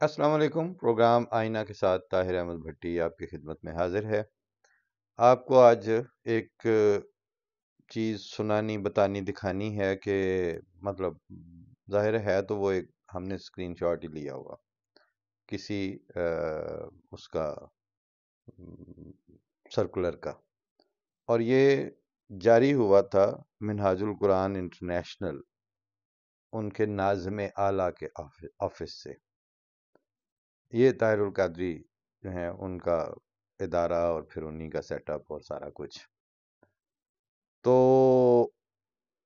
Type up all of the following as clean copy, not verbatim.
السلام علیکم۔ پروگرام آئینہ کے ساتھ طاہر احمد بھٹی آپ کی خدمت میں حاضر ہے۔ آپ کو آج ایک چیز سنانی، بتانی، دکھانی ہے کہ مطلب ظاہر ہے تو وہ ایک ہم نے اسکرین شاٹ ہی لیا ہوا کسی اس کا سرکولر کا، اور یہ جاری ہوا تھا منہاج القرآن انٹرنیشنل ان کے ناظم اعلیٰ کے آفس سے۔ یہ طاہر القادری جو ہیں ان کا ادارہ اور پھر انہی کا سیٹ اپ اور سارا کچھ۔ تو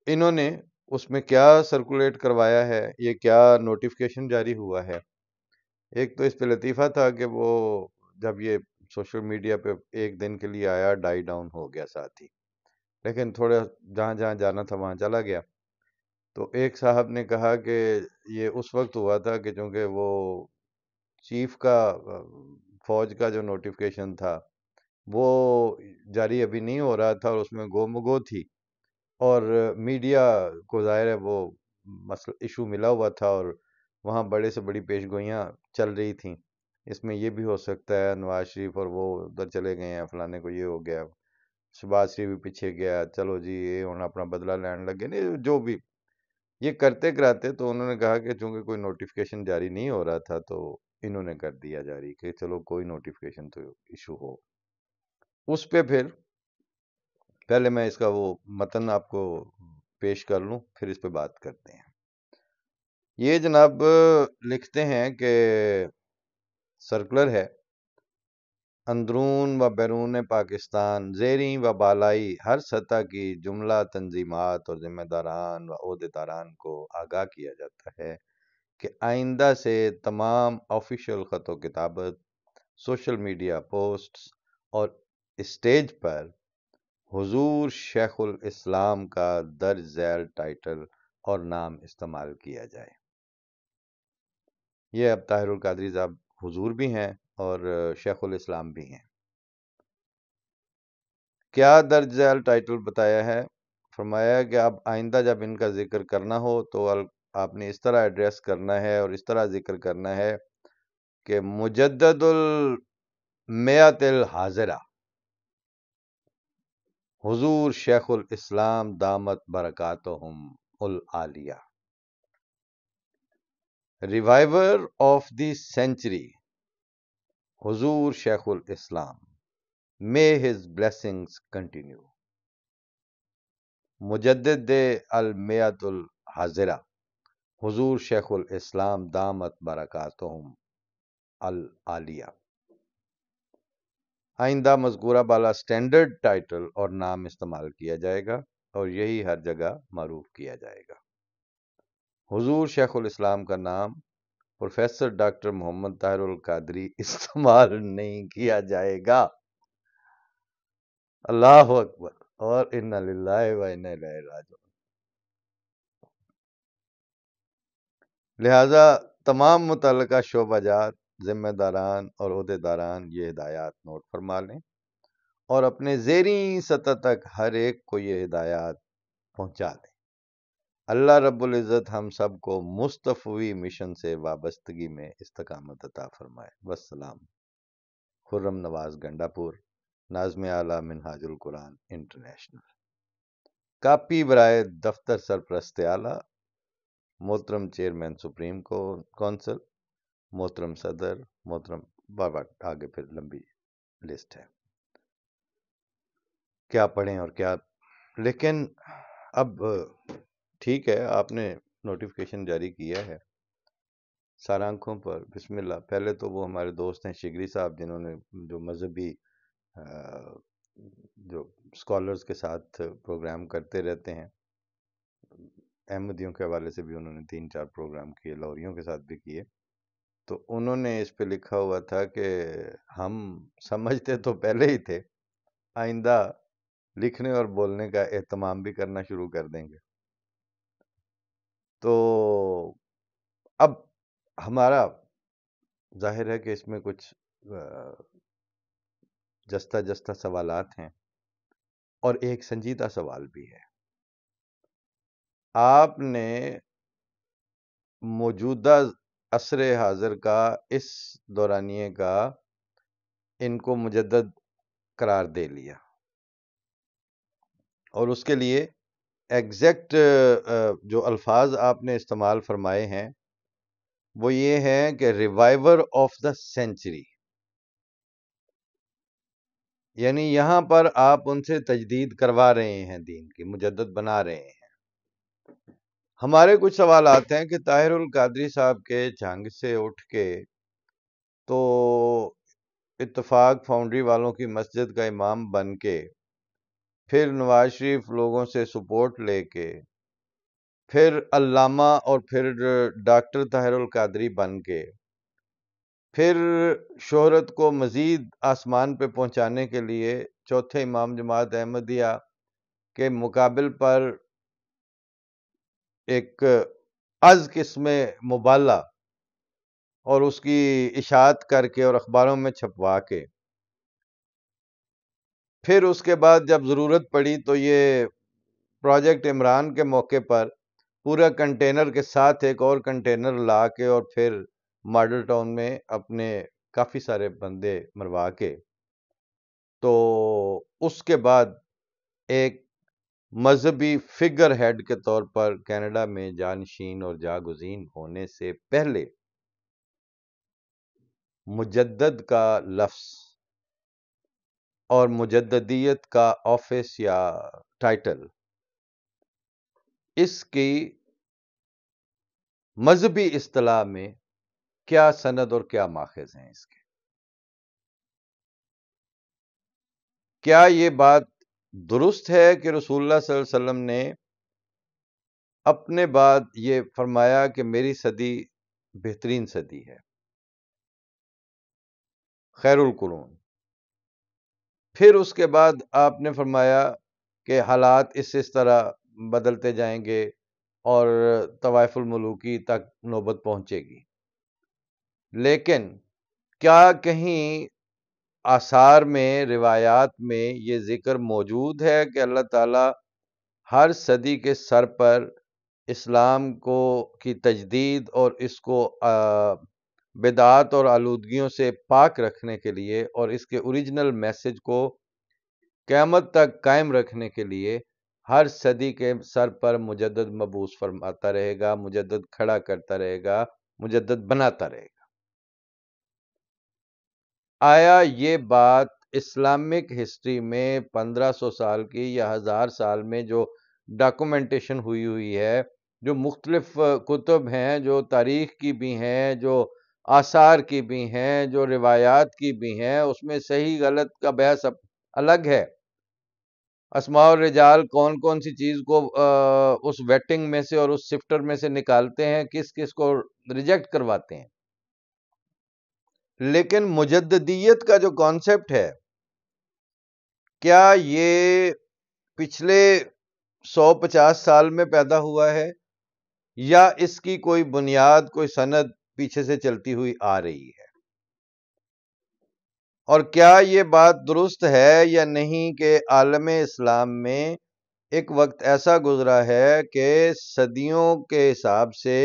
انہوں نے اس میں کیا سرکولیٹ کروایا ہے، یہ کیا نوٹیفیکیشن جاری ہوا ہے۔ ایک تو اس پہ لطیفہ تھا کہ وہ جب یہ سوشل میڈیا پہ ایک دن کے لیے آیا ڈائی ڈاؤن ہو گیا ساتھ ہی، لیکن تھوڑا جہاں جہاں جانا تھا وہاں چلا گیا۔ تو ایک صاحب نے کہا کہ یہ اس وقت ہوا تھا کہ چونکہ وہ چیف کا فوج کا جو نوٹیفیکیشن تھا وہ جاری ابھی نہیں ہو رہا تھا، اور اس میں گو مگو تھی، اور میڈیا کو ظاہر ہے وہ مسئلہ ایشو ملا ہوا تھا، اور وہاں بڑے سے بڑی پیش گوئیاں چل رہی تھیں۔ اس میں یہ بھی ہو سکتا ہے نواز شریف اور وہ ادھر چلے گئے ہیں، فلانے کو یہ ہو گیا، شہباز شریف بھی پیچھے گیا، چلو جی یہ ہونا اپنا بدلہ لینے لگے، نہیں جو بھی یہ کرتے کراتے، تو انہوں نے کہا کہ چونکہ کوئی نوٹیفیکیشن جاری نہیں ہو رہا تھا تو انہوں نے کر دیا جاری کہ چلو کوئی نوٹیفیکیشن تو ایشو ہو۔ اس پہ پھر پہلے میں اس کا وہ متن آپ کو پیش کر لوں، پھر اس پہ بات کرتے ہیں۔ یہ جناب لکھتے ہیں کہ سرکولر ہے، اندرون و بیرون پاکستان زیریں و بالائی ہر سطح کی جملہ تنظیمات اور ذمہ داران و عہدیداران کو آگاہ کیا جاتا ہے کہ آئندہ سے تمام آفیشیل خط و کتابت، سوشل میڈیا پوسٹس اور اسٹیج پر حضور شیخ الاسلام کا درج ذیل ٹائٹل اور نام استعمال کیا جائے۔ یہ اب طاہر القادری صاحب حضور بھی ہیں اور شیخ الاسلام بھی ہیں۔ کیا درج ذیل ٹائٹل بتایا ہے؟ فرمایا کہ اب آئندہ جب ان کا ذکر کرنا ہو تو آپ نے اس طرح ایڈریس کرنا ہے اور اس طرح ذکر کرنا ہے کہ مجدد المیت الحاضرہ حضور شیخ الاسلام دامت برکاتہم العالیہ، ریوائیور آف دی سینچری حضور شیخ الاسلام، may his blessings continue، مجدد المیت الحاضرہ حضور شیخ الاسلام دامت برکاتہم العالیہ۔ آئندہ مذکورہ بالا سٹینڈرڈ ٹائٹل اور نام استعمال کیا جائے گا اور یہی ہر جگہ معروف کیا جائے گا۔ حضور شیخ الاسلام کا نام پروفیسر ڈاکٹر محمد طاہر القادری استعمال نہیں کیا جائے گا۔ اللہ اکبر اور انا للہ و انا الیہ راجعون۔ لہذا تمام متعلقہ شعبہ جات، ذمہ داران اور عہدیداران یہ ہدایات نوٹ فرما لیں اور اپنے زیریں سطح تک ہر ایک کو یہ ہدایات پہنچا دیں۔ اللہ رب العزت ہم سب کو مصطفی مشن سے وابستگی میں استقامت عطا فرمائے۔ والسلام۔ خرم نواز گنڈا پور، ناظم اعلیٰ منہاج القرآن انٹرنیشنل۔ کاپی برائے دفتر سرپرست اعلیٰ، محترم چیئرمین سپریم کونسل، محترم صدر، محترم بابا، آگے پھر لمبی لسٹ ہے، کیا پڑھیں اور کیا۔ لیکن اب ٹھیک ہے، آپ نے نوٹیفیکیشن جاری کیا ہے، سار آنکھوں پر بسم اللہ۔ پہلے تو وہ ہمارے دوست ہیں شگری صاحب، جنہوں نے جو مذہبی جو اسکالرز کے ساتھ پروگرام کرتے رہتے ہیں، احمدیوں کے حوالے سے بھی انہوں نے 3-4 پروگرام کیے، لاہوریوں کے ساتھ بھی کیے، تو انہوں نے اس پہ لکھا ہوا تھا کہ ہم سمجھتے تو پہلے ہی تھے، آئندہ لکھنے اور بولنے کا اہتمام بھی کرنا شروع کر دیں گے۔ تو اب ہمارا ظاہر ہے کہ اس میں کچھ جستہ جستہ سوالات ہیں اور ایک سنجیدہ سوال بھی ہے۔ آپ نے موجودہ عصر حاضر کا اس دورانیے کا ان کو مجدد قرار دے لیا، اور اس کے لیے ایگزیکٹ جو الفاظ آپ نے استعمال فرمائے ہیں وہ یہ ہیں کہ ریوائیور آف دا سینچری، یعنی یہاں پر آپ ان سے تجدید کروا رہے ہیں، دین کی مجدد بنا رہے ہیں۔ ہمارے کچھ سوالات ہیں کہ طاہر القادری صاحب کے جھنگ سے اٹھ کے تو اتفاق فاؤنڈری والوں کی مسجد کا امام بن کے، پھر نواز شریف لوگوں سے سپورٹ لے کے، پھر علامہ اور پھر ڈاکٹر طاہر القادری بن کے، پھر شہرت کو مزید آسمان پہ پہنچانے کے لیے چوتھے امام جماعت احمدیہ کے مقابل پر ایک از قسم مبالغہ اور اس کی اشاعت کر کے اور اخباروں میں چھپوا کے، پھر اس کے بعد جب ضرورت پڑی تو یہ پروجیکٹ عمران کے موقع پر پورا کنٹینر کے ساتھ ایک اور کنٹینر لا کے اور پھر ماڈل ٹاؤن میں اپنے کافی سارے بندے مروا کے، تو اس کے بعد ایک مذہبی فگر ہیڈ کے طور پر کینیڈا میں جانشین اور جاگزین ہونے سے پہلے مجدد کا لفظ اور مجددیت کا آفس یا ٹائٹل، اس کی مذہبی اصطلاح میں کیا سند اور کیا ماخذ ہیں اس کے؟ کیا یہ بات درست ہے کہ رسول اللہ صلی اللہ علیہ وسلم نے اپنے بعد یہ فرمایا کہ میری صدی بہترین صدی ہے، خیر القرون، پھر اس کے بعد آپ نے فرمایا کہ حالات اس طرح بدلتے جائیں گے اور طوائف الملوکی تک نوبت پہنچے گی، لیکن کیا کہیں آثار میں، روایات میں یہ ذکر موجود ہے کہ اللہ تعالیٰ ہر صدی کے سر پر اسلام کی تجدید اور اس کو بدعات اور آلودگیوں سے پاک رکھنے کے لیے اور اس کے اوریجنل میسج کو قیامت تک قائم رکھنے کے لیے ہر صدی کے سر پر مجدد مبعوث فرماتا رہے گا، مجدد کھڑا کرتا رہے گا، مجدد بناتا رہے گا؟ آیا یہ بات اسلامک ہسٹری میں 1500 سال کی یا 1000 سال میں جو ڈاکومنٹیشن ہوئی ہے، جو مختلف کتب ہیں، جو تاریخ کی بھی ہیں، جو آثار کی بھی ہیں، جو روایات کی بھی ہیں، اس میں صحیح غلط کا بحث الگ ہے؟ اسماء الرجال کون کون سی چیز کو اس ویٹنگ میں سے اور اس سفٹر میں سے نکالتے ہیں، کس کس کو ریجیکٹ کرواتے ہیں؟ لیکن مجددیت کا جو کانسیپٹ ہے، کیا یہ پچھلے 150 سال میں پیدا ہوا ہے یا اس کی کوئی بنیاد، کوئی سند پیچھے سے چلتی ہوئی آ رہی ہے؟ اور کیا یہ بات درست ہے یا نہیں کہ عالم اسلام میں ایک وقت ایسا گزرا ہے کہ صدیوں کے حساب سے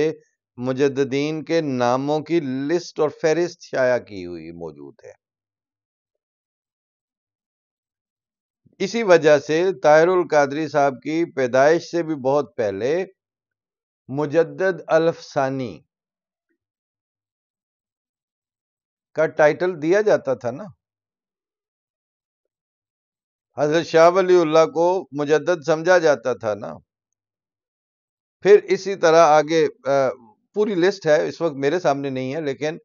مجددین کے ناموں کی لسٹ اور فہرست شائع کی ہوئی موجود ہے؟ اسی وجہ سے طاہر القادری صاحب کی پیدائش سے بھی بہت پہلے مجدد الف ثانی کا ٹائٹل دیا جاتا تھا نا، حضرت شاہ ولی اللہ کو مجدد سمجھا جاتا تھا نا۔ پھر اسی طرح آگے پوری لسٹ ہے، اس وقت میرے سامنے نہیں ہے، لیکن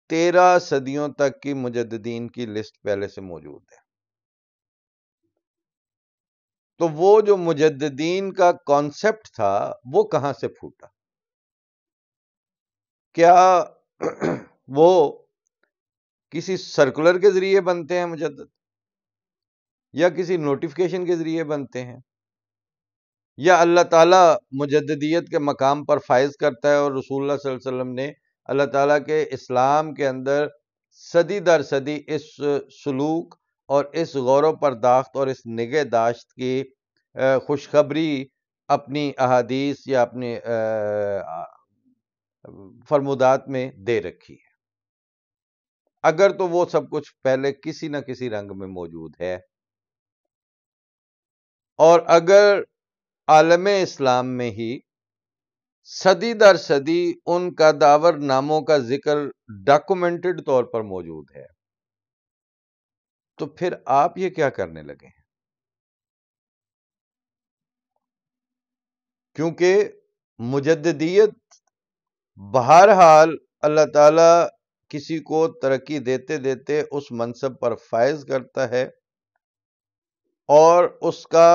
13 صدیوں تک کی مجددین کی لسٹ پہلے سے موجود ہے۔ تو وہ جو مجددین کا کانسیپٹ تھا وہ کہاں سے پھوٹا؟ کیا وہ کسی سرکولر کے ذریعے بنتے ہیں مجدد، یا کسی نوٹیفیکیشن کے ذریعے بنتے ہیں، یا اللہ تعالیٰ مجددیت کے مقام پر فائز کرتا ہے اور رسول اللہ صلی اللہ علیہ وسلم نے اللہ تعالیٰ کے اسلام کے اندر صدی در صدی اس سلوک اور اس غور و پرداخت اور اس نگہداشت کی خوشخبری اپنی احادیث یا اپنی فرمودات میں دے رکھی ہے، اگر تو وہ سب کچھ پہلے کسی نہ کسی رنگ میں موجود ہے، اور اگر عالم اسلام میں ہی صدی در صدی ان کا داور ناموں کا ذکر ڈاکومنٹڈ طور پر موجود ہے، تو پھر آپ یہ کیا کرنے لگے ہیں؟ کیونکہ مجددیت بہرحال اللہ تعالی کسی کو ترقی دیتے دیتے اس منصب پر فائز کرتا ہے، اور اس کا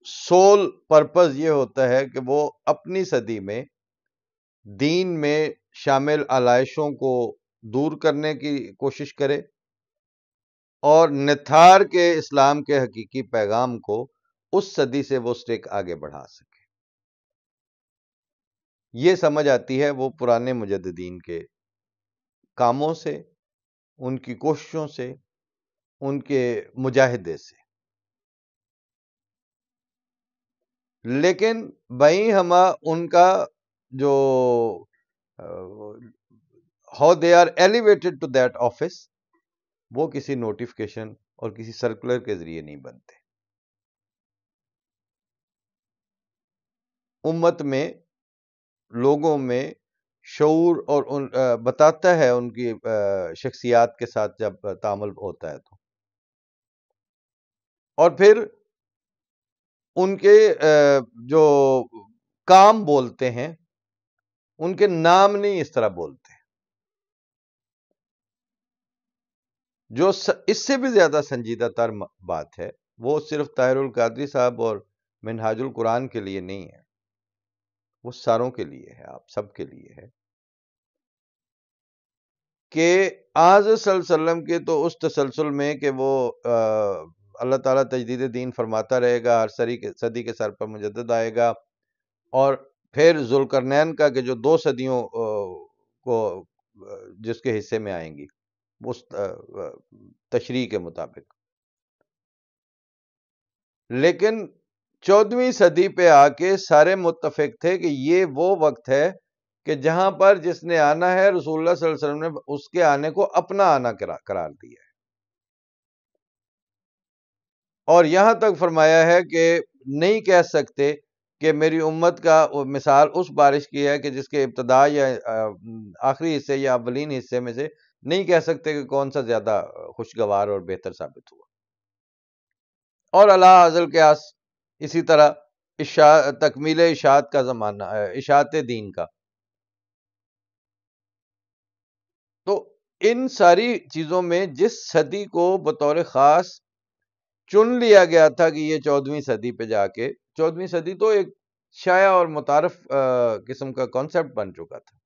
سول پرپز یہ ہوتا ہے کہ وہ اپنی صدی میں دین میں شامل علائشوں کو دور کرنے کی کوشش کرے اور نتھار کے اسلام کے حقیقی پیغام کو اس صدی سے وہ سٹیک آگے بڑھا سکے۔ یہ سمجھ آتی ہے وہ پرانے مجددین کے کاموں سے، ان کی کوششوں سے، ان کے مجاہدے سے۔ لیکن بھائی ان کا جو how they are elevated to that office, وہ کسی نوٹیفکیشن اور کسی سرکولر کے ذریعے نہیں بنتے۔ امت میں، لوگوں میں شعور اور بتاتا ہے ان کی شخصیات کے ساتھ جب تعامل ہوتا ہے تو، اور پھر ان کے جو کام بولتے ہیں ان کے نام نہیں اس طرح بولتے۔ جو اس سے بھی زیادہ سنجیدہ تر بات ہے، وہ صرف طاہر القادری صاحب اور منہاج القرآن کے لیے نہیں ہے، وہ ساروں کے لیے ہے، آپ سب کے لیے ہے، کہ آج صلی اللہ علیہ وسلم کے تو اس تسلسل میں کہ وہ اللہ تعالیٰ تجدید دین فرماتا رہے گا، ہر صدی کے سر پر مجدد آئے گا، اور پھر ذوالقرنین کا کہ جو 2 صدیوں کو جس کے حصے میں آئیں گی اس تشریح کے مطابق، لیکن 14ویں صدی پہ آ کے سارے متفق تھے کہ یہ وہ وقت ہے کہ جہاں پر جس نے آنا ہے رسول اللہ صلی اللہ علیہ وسلم نے اس کے آنے کو اپنا آنا قرار دیا ہے، اور یہاں تک فرمایا ہے کہ نہیں کہہ سکتے کہ میری امت کا مثال اس بارش کی ہے کہ جس کے ابتدا یا آخری حصے یا اولین حصے میں سے نہیں کہہ سکتے کہ کون سا زیادہ خوشگوار اور بہتر ثابت ہوا۔ اور اللہ ازل قیاس اسی طرح تکمیل اشاعت کا زمانہ، اشاعت دین کا، تو ان ساری چیزوں میں جس صدی کو بطور خاص چن لیا گیا تھا کہ یہ 14ویں صدی پہ جا کے، 14ویں صدی تو ایک شائع اور متعارف قسم کا کانسیپٹ بن چکا تھا،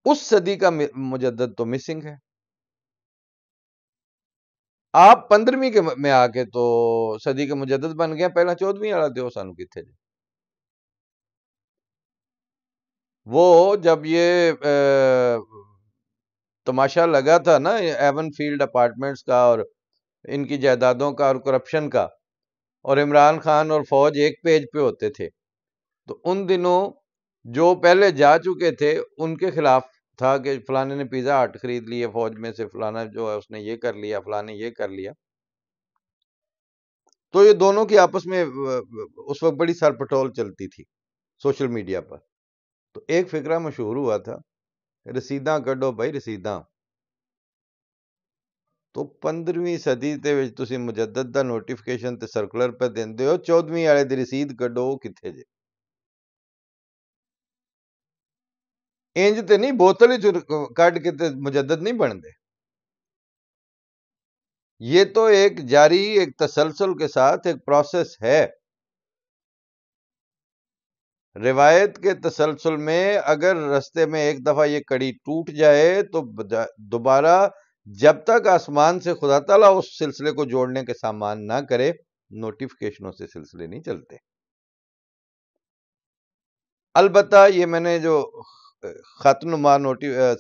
اس صدی کا مجدد تو مسنگ ہے۔ آپ 15ویں میں آ کے تو صدی کے مجدد بن گئے، پہلا 14ویں والا دیو سانو کتنے جی؟ وہ جب یہ تماشا لگا تھا نا ایون فیلڈ اپارٹمنٹس کا اور ان کی جائیدادوں کا اور کرپشن کا، اور عمران خان اور فوج ایک پیج پہ ہوتے تھے، تو ان دنوں جو پہلے جا چکے تھے ان کے خلاف تھا کہ فلانے نے پیزا ہٹ خرید لیے، فوج میں سے فلانا جو ہے اس نے یہ کر لیا، فلانے یہ کر لیا، تو یہ دونوں کی آپس میں اس وقت بڑی سر پٹول چلتی تھی سوشل میڈیا پر۔ تو ایک فقرہ مشہور ہوا تھا، رسیداں کڈو بھائی رسیداں، تو 15ویں صدی تے وچ تسی مجدد دا نوٹیفکیشن تے سرکولر پہ دیندے ہو، 14ویں والے دی رسید کڈو کتھے جے؟ انج تے نہیں بوتل ہی کڈ کے تے مجدد نہیں بن دے۔ یہ تو ایک جاری ایک تسلسل کے ساتھ ایک پروسیس ہے۔ روایت کے تسلسل میں اگر رستے میں ایک دفعہ یہ کڑی ٹوٹ جائے تو دوبارہ جب تک آسمان سے خدا تعالیٰ اس سلسلے کو جوڑنے کے سامان نہ کرے، نوٹیفکیشنوں سے سلسلے نہیں چلتے۔ البتہ یہ میں نے جو خط نما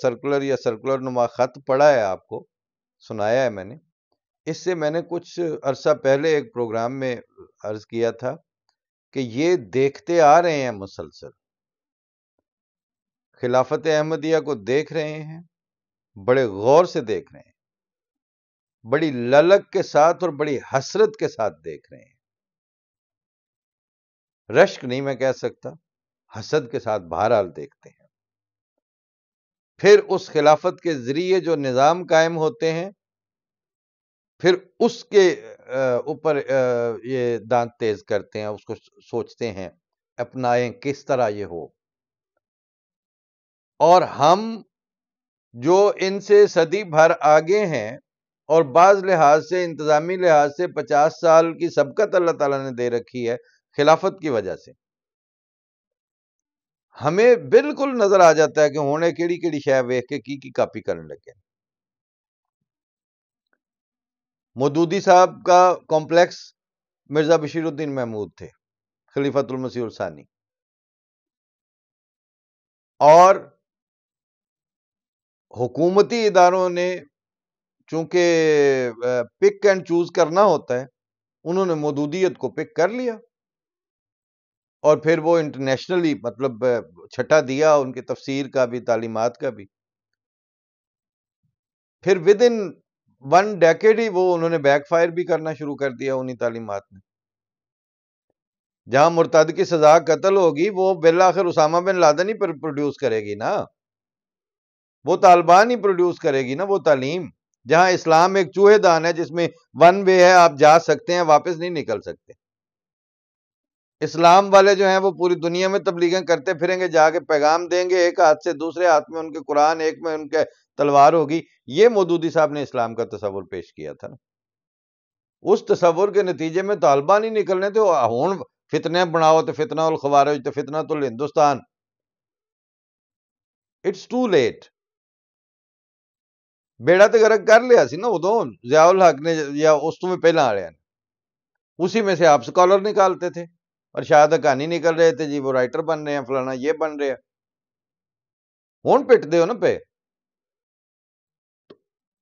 سرکولر یا سرکولر نما خط پڑھا ہے، آپ کو سنایا ہے میں نے، اس سے میں نے کچھ عرصہ پہلے ایک پروگرام میں عرض کیا تھا کہ یہ دیکھتے آ رہے ہیں مسلسل خلافت احمدیہ کو دیکھ رہے ہیں، بڑے غور سے دیکھ رہے ہیں، بڑی للک کے ساتھ اور بڑی حسرت کے ساتھ دیکھ رہے ہیں. رشک نہیں میں کہہ سکتا، حسد کے ساتھ بہرحال دیکھتے ہیں. پھر اس خلافت کے ذریعے جو نظام قائم ہوتے ہیں، پھر اس کے اوپر یہ دانت تیز کرتے ہیں، اس کو سوچتے ہیں اپنائیں کس طرح یہ ہو. اور ہم جو ان سے صدی بھر آگے ہیں اور بعض لحاظ سے انتظامی لحاظ سے 50 سال کی سبقت اللہ تعالیٰ نے دے رکھی ہے خلافت کی وجہ سے، ہمیں بالکل نظر آ جاتا ہے کہ ہونے کیڑی کیڑی شے ویکھ کے کی کاپی کرنے لگے. مودودی صاحب کا کمپلیکس مرزا بشیر الدین محمود تھے، خلیفۃ المسیح الثانی، اور حکومتی اداروں نے چونکہ پک اینڈ چوز کرنا ہوتا ہے، انہوں نے مودودیت کو پک کر لیا اور پھر وہ انٹرنیشنلی مطلب چھٹا دیا ان کی تفسیر کا بھی، تعلیمات کا بھی. پھر ود ان 1 ڈیکیڈ ہی وہ انہوں نے بیک فائر بھی کرنا شروع کر دیا انہی تعلیمات نے. جہاں مرتد کی سزا قتل ہوگی، وہ بالآخر اسامہ بن لادن ہی پروڈیوس کرے گی نا، وہ طالبان ہی پروڈیوس کرے گی نا وہ تعلیم. جہاں اسلام ایک چوہے دان ہے جس میں 1 وے ہے، آپ جا سکتے ہیں واپس نہیں نکل سکتے. اسلام والے جو ہیں وہ پوری دنیا میں تبلیغیں کرتے پھریں گے، جا کے پیغام دیں گے، ایک ہاتھ سے دوسرے ہاتھ میں ان کے قرآن، ایک میں ان کے تلوار ہوگی. یہ مودودی صاحب نے اسلام کا تصور پیش کیا تھا نا. اس تصور کے نتیجے میں طالبان ہی نکلنے تھے. ہون فتنے بناؤ تو فتنہ الخوارج تو فتنہ الہندوستان. It's to late. بیڑا تو گرک کر لیا سی نا ادو ضیاء الحق نے یا اس تو میں پہلا آ رہے ہیں. اسی میں سے آپ سکالر نکالتے تھے اور شاہد حقانی نکل رہے تھے، جی وہ رائٹر بن رہے ہیں، فلانا یہ بن رہے ہیں. ہون پٹ دے ہو نا پہ.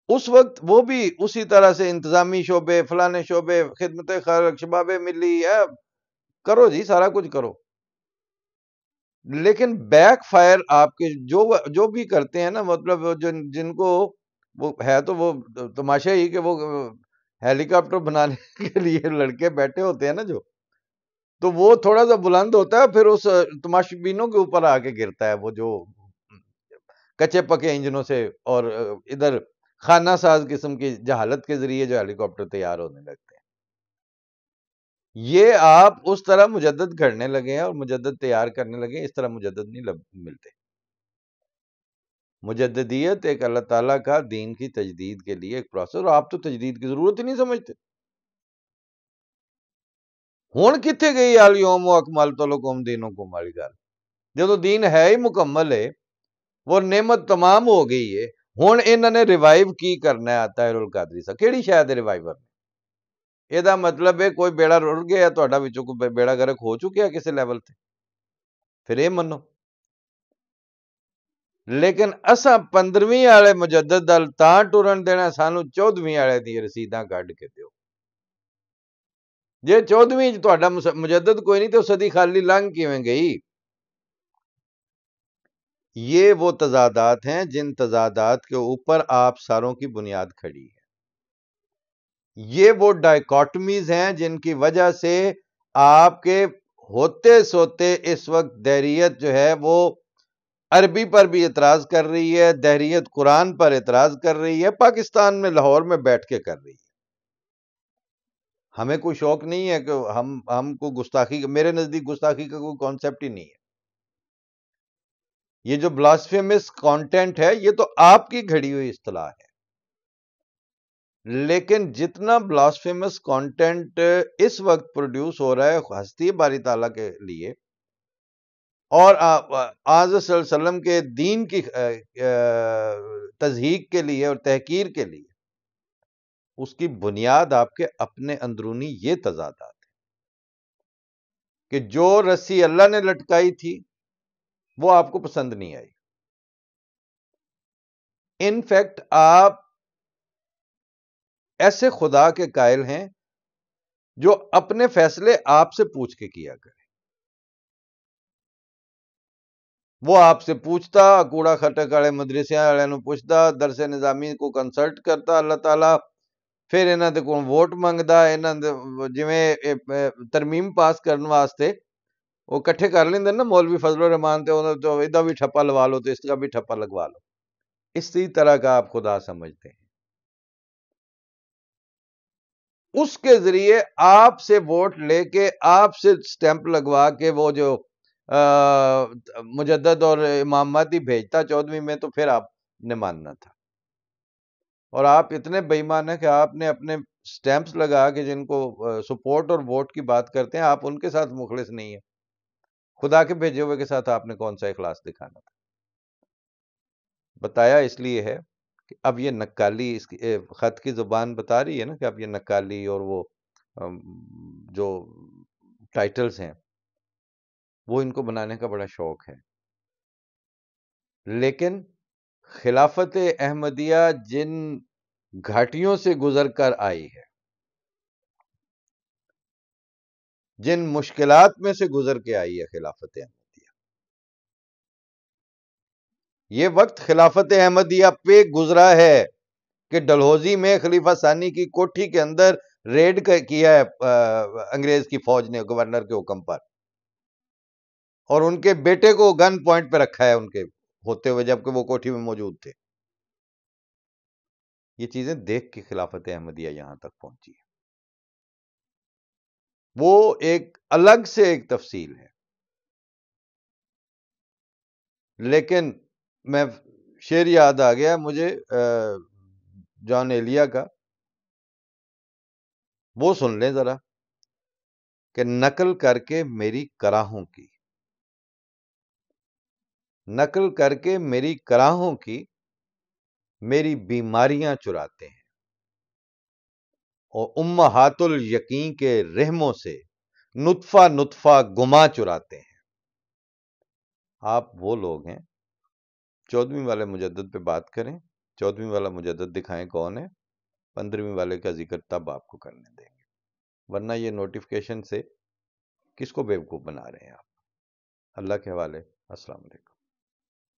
اس وقت وہ بھی اسی طرح سے انتظامی شعبے، فلانے شعبے، خدمت خلق، شباب ملی ہے، کرو جی سارا کچھ کرو. لیکن بیک فائر آپ کے جو بھی کرتے ہیں نا، مطلب جن کو وہ ہے تو وہ تماشا ہی کہ وہ ہیلی کاپٹر بنانے کے لیے لڑکے بیٹھے ہوتے ہیں نا جو، تو وہ تھوڑا سا بلند ہوتا ہے، پھر اس تماشی بینوں کے اوپر آ کے گرتا ہے، وہ جو کچے پکے انجنوں سے اور ادھر خانہ ساز قسم کی جہالت کے ذریعے جو ہیلی کاپٹر تیار ہونے لگتے ہیں. یہ آپ اس طرح مجدد گھڑنے لگے ہیں اور مجدد تیار کرنے لگے ہیں، اس طرح مجدد نہیں ملتے. مجددیت ایک اللہ تعالیٰ کا دین کی تجدید کے لیے ایک پروسیس، اور آپ تو تجدید کی ضرورت ہی نہیں سمجھتے. ہون کتنے گئی الیوم اکملت لکم دینکم والی گل، جدو دین ہے ہی مکمل ہے، وہ نعمت تمام ہو گئی ہے. ہون انہوں نے ریوائیو کی کرنا ہے طاہر القادری صاحب. کیڑی شاید ریوائیور نے؟ یہ مطلب ہے کوئی بیڑا رڑ گیا تہاڈا وچوں کوئی بیڑا گرک ہو چکیا کسی لیول تے، پھر یہ منو. لیکن اساں 15ویں والے مجدد دل تاں ٹرن دینا، سانو 14ویں والے دی رسیداں کڈ کے دیو. جے 14ویں تہاڈا مجدد کوئی نہیں تو صدی خالی لنگ کیویں گئی. یہ وہ تضادات ہیں جن تضادات کے اوپر آپ ساروں کی بنیاد کھڑی ہے. یہ وہ ڈائیکاٹمیز ہیں جن کی وجہ سے آپ کے ہوتے سوتے اس وقت دہریت جو ہے وہ عربی پر بھی اعتراض کر رہی ہے، دہریت قرآن پر اعتراض کر رہی ہے، پاکستان میں لاہور میں بیٹھ کے کر رہی ہے. ہمیں کوئی شوق نہیں ہے کہ ہم کو گستاخی، میرے نزدیک گستاخی کا کوئی کانسیپٹ ہی نہیں ہے. یہ جو بلاسفیمس کانٹینٹ ہے یہ تو آپ کی گھڑی ہوئی اصطلاح ہے. لیکن جتنا بلاسفیمس کانٹینٹ اس وقت پروڈیوس ہو رہا ہے ہستی باری تعالیٰ کے لیے اور آج صلی اللہ علیہ وسلم کے دین کی تضحیق کے لیے اور تحقیر کے لیے، اس کی بنیاد آپ کے اپنے اندرونی یہ تضادات ہیں کہ جو رسی اللہ نے لٹکائی تھی وہ آپ کو پسند نہیں آئی. انفیکٹ آپ ایسے خدا کے قائل ہیں جو اپنے فیصلے آپ سے پوچھ کے کیا کرے. وہ آپ سے پوچھتا، کوڑا کھٹک والے مدرسے والے نو پوچھتا، درس نظامی کو کنسلٹ کرتا اللہ تعالیٰ، پھر انہاں دے کول ووٹ منگدا، انہاں دے جویں ترمیم پاس کرن واسطے وہ کٹھے کر لیندے نا مولوی فضل الرحمان تے انہاں تو ادھا بھی ٹھپا لوا لو تو اس کا بھی ٹھپا لگوا لو، اسی طرح کا آپ خدا سمجھتے ہیں. اس کے ذریعے آپ سے ووٹ لے کے آپ سے سٹیمپ لگوا کے وہ جو مجدد اور امام مہدی بھیجتا 14ویں میں، تو پھر آپ نے ماننا تھا. اور آپ اتنے بے ایمان ہیں کہ آپ نے اپنے سٹیمپس لگا کے جن کو سپورٹ اور ووٹ کی بات کرتے ہیں، آپ ان کے ساتھ مخلص نہیں ہیں. خدا کے بھیجے ہوئے کے ساتھ آپ نے کون سا اخلاص دکھانا تھا؟ بتایا اس لیے ہے کہ اب یہ نکالی اس کی خط کی زبان بتا رہی ہے نا کہ اب یہ نکالی اور وہ جو ٹائٹلز ہیں وہ ان کو بنانے کا بڑا شوق ہے. لیکن خلافت احمدیہ جن گھاٹیوں سے گزر کر آئی ہے، جن مشکلات میں سے گزر کے آئی ہے خلافت احمدیہ، یہ وقت خلافت احمدیہ پہ گزرا ہے کہ ڈلہوزی میں خلیفہ ثانی کی کوٹھی کے اندر ریڈ کیا ہے انگریز کی فوج نے گورنر کے حکم پر، اور ان کے بیٹے کو گن پوائنٹ پہ رکھا ہے ان کے ہوتے ہوئے جبکہ وہ کوٹھی میں موجود تھے. یہ چیزیں دیکھ کے خلافت احمدیہ یہاں تک پہنچی ہے. وہ ایک الگ سے ایک تفصیل ہے. لیکن میں شعر یاد آ گیا مجھے جان ایلیا کا، وہ سن لیں ذرا کہ نقل کر کے میری کراہوں کی، نقل کر کے میری کراہوں کی، میری بیماریاں چراتے ہیں، اور امہات الیقین کے رحموں سے نطفہ نطفہ گما چراتے ہیں. آپ وہ لوگ ہیں. 14ویں والے مجدد پہ بات کریں، 14ویں والا مجدد دکھائیں کون ہے، 15ویں والے کا ذکر تب آپ کو کرنے دیں گے، ورنہ یہ نوٹیفکیشن سے کس کو بیوقوف بنا رہے ہیں آپ. اللہ کے حوالے. السلام علیکم.